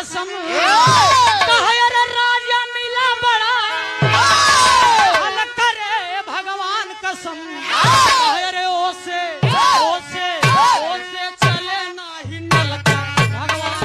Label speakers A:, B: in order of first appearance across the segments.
A: कसम कहे अरे राजा मिला बड़ा हल करे भगवान कसम कहे अरे ओसे चले नाही नलका भगवान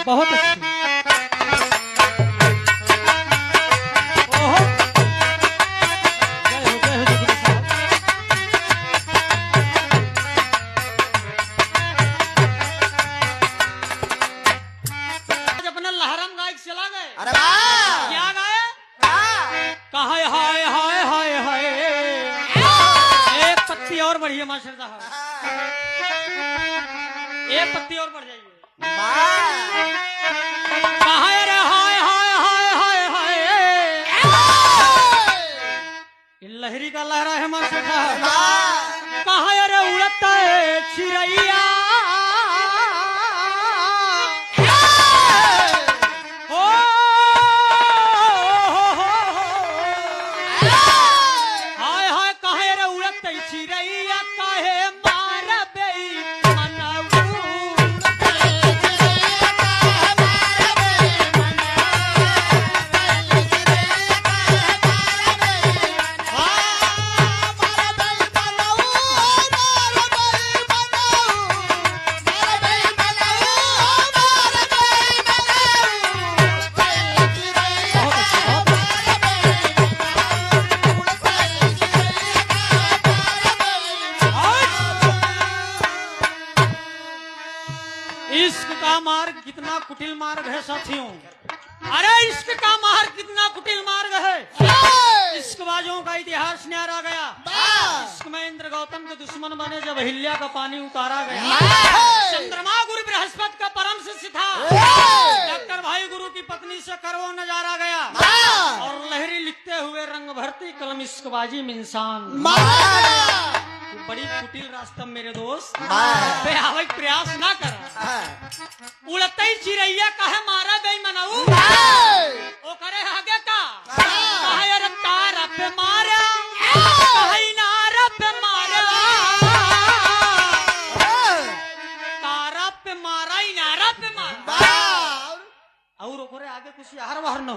A: बहुत अच्छी ओहो जय हो जगदीश साहब। आज अपने लहरम गायक चला गए।
B: अरे वाह
A: क्या गाए कहा हाय हाय हाय हाय एक पत्ती और बढ़िए मास्टर साहब एक पत्ती और बढ़ जाइए कहा रे हाय हाय हाय हाय हाय लहरी का लहरा है मास्टर साहब कहा रे उड़ता है चिड़ैया ओ हाय हाय कहा रे उड़ता है चिड़ैया काहे मार बई इश्क का मार्ग कितना कुटिल मार्ग है साथियों। अरे इश्क का मार्ग कितना कुटिल मार्ग है। इश्कबाजों का इतिहास न्यारा गया। इश्क में इंद्र गौतम के दुश्मन बने जब अहिल्या का पानी उतारा गया। चंद्रमा गुरु बृहस्पति का परम शिष्य था। डॉक्टर भाई गुरु की पत्नी से करवो नजारा गया और लहरी लिखते हुए रंग भरती कलम इश्कबाजी में इंसान बड़ी कुटिल रास्ता मेरे दोस्त प्रयास ना कर उड़ते चिड़ैया कहे मारा बेईमानऊ ओ करे आगे का कहे अरे तारा पे मारा कहे इनारा पे मारा तारा पे मारा इनारा पे मारा और ओकरे आगे कुछ यार बाहर न हो।